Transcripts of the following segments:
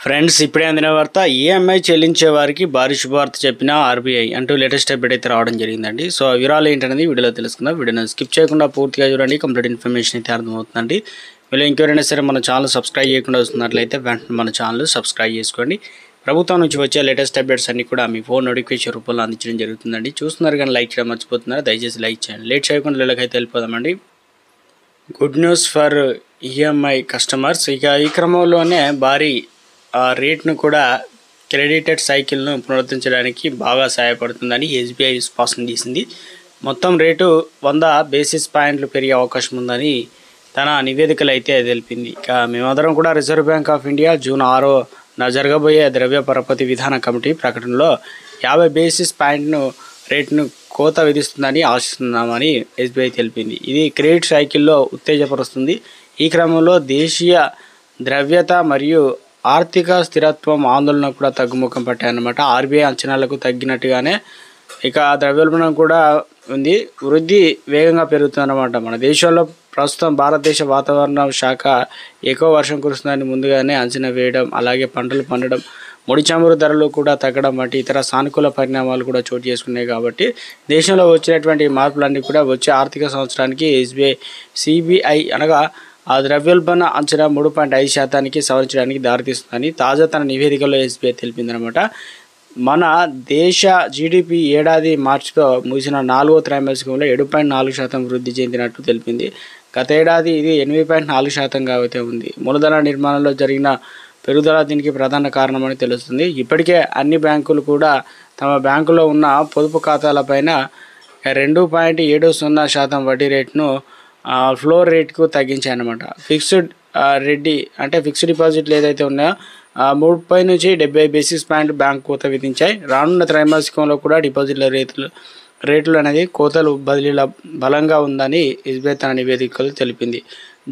Friends, ఇప్పుడే అందిన వార్త. ఈఎంఐ చెల్లించే వారికి భారీ శుభవార్త చెప్పిన ఆర్బీఐ అంటూ లేటెస్ట్ అప్డేట్ అయితే రావడం జరిగిందండి. సో ఆ వివరాలు ఏంటనేది వీడియోలో తెలుసుకుందాం. వీడియోని స్కిప్ చేయకుండా పూర్తిగా చూడండి. కంప్లీట్ ఇన్ఫర్మేషన్ అయితే అర్థమవుతుందండి. వీళ్ళు ఇంకెవరైనా సరే మన ఛానల్ సబ్స్క్రైబ్ చేయకుండా వస్తున్నట్లయితే వెంటనే మన ఛానల్ సబ్స్క్రైబ్ చేసుకోండి. ప్రభుత్వం నుంచి వచ్చే లేటెస్ట్ అప్డేట్స్ అన్ని కూడా మీ ఫోన్ నోటిఫికేషన్ రూపంలో అందించడం జరుగుతుందండి. చూస్తున్నారు కానీ లైక్ చేయడం మర్చిపోతున్నారు. దయచేసి లైక్ చేయండి. లేట్ చేయకుండా వీళ్ళకైతే వెళ్ళిపోదామండి. Good news for EMI customers. ఇక ఈ క్రమంలోనే భారీ రేట్ను కూడా క్రెడిటెడ్ సైకిల్ను పునరుద్ధరించడానికి బాగా సహాయపడుతుందని ఎస్బీఐ స్పష్టం చేసింది. మొత్తం రేటు 100 బేసిస్ పాయింట్లు పెరిగే అవకాశం ఉందని తన నివేదికలు అయితే తెలిపింది. ఇక మేమందరం కూడా Reserve Bank of India June 6న జరగబోయే ద్రవ్య పరపతి విధాన కమిటీ ప్రకటనలో 50 బేసిస్ పాయింట్ను రేటును కోత విధిస్తుందని ఆశిస్తున్నామని ఎస్బీఐ తెలిపింది. ఇది క్రెడిట్ సైకిల్లో ఉత్తేజపరుస్తుంది. ఈ క్రమంలో దేశీయ ద్రవ్యత మరియు ఆర్థిక స్థిరత్వం ఆందోళన కూడా తగ్గుముఖం పట్టాయన్నమాట. ఆర్బీఐ అంచనాలకు తగ్గినట్టుగానే ఇక ద్రవ్యోల్బణం కూడా ఉంది. వృద్ధి వేగంగా పెరుగుతుందన్నమాట. మన దేశంలో ప్రస్తుతం భారతదేశ వాతావరణ శాఖ ఎక్కువ వర్షం కురుస్తుందని ముందుగానే అంచనా వేయడం, అలాగే పంటలు పండడం, ముడి చమురు ధరలు కూడా తగ్గడం వంటి ఇతర సానుకూల పరిణామాలు కూడా చోటు చేసుకున్నాయి. కాబట్టి దేశంలో వచ్చినటువంటి మార్పులన్నీ కూడా వచ్చే ఆర్థిక సంవత్సరానికి సిబిఐ అనగా ఆ ద్రవ్యోల్బణ అంచనా 3.5% సవరించడానికి దారితీస్తుందని తాజా తన నివేదికలో ఎస్బీఐ తెలిపిందనమాట. మన దేశ జీడిపి ఏడాది మార్చితో ముగిసిన 4వ త్రైమాసికంలో 7.4% వృద్ధి చెందినట్టు తెలిపింది. గత ఏడాది ఇది 8.4%గా అయితే ఉంది. మూలధన నిర్మాణంలో జరిగిన పెరుగుదల దీనికి ప్రధాన కారణమని తెలుస్తుంది. ఇప్పటికే అన్ని బ్యాంకులు కూడా తమ బ్యాంకులో ఉన్న పొదుపు ఖాతాలపైన 2.70% వడ్డీ రేటును ఫ్లోర్ రేట్కు తగ్గించాయన్నమాట. ఫిక్స్డ్ డిపాజిట్లు ఏదైతే ఉన్నాయో 30 నుంచి 70 బేసిస్ పాయింట్ బ్యాంక్ కోత విధించాయి. రానున్న త్రైమాసికంలో కూడా డిపాజిట్ల రేట్లు అనేది కోతలు బదిలీల బలంగా ఉందని ఎస్బీఐ తన నివేదికలు తెలిపింది.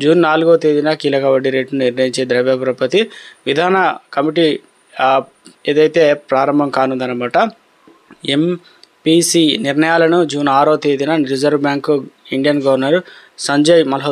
జూన్ 4వ తేదీన కీలక వడ్డీ రేటును నిర్ణయించే ద్రవ్య పరపతి విధాన కమిటీ ఏదైతే ప్రారంభం కానుందన్నమాట. ఎంపీసీ నిర్ణయాలను జూన్ 6వ తేదీన reserve bank Indian governor Sanjay Malhotra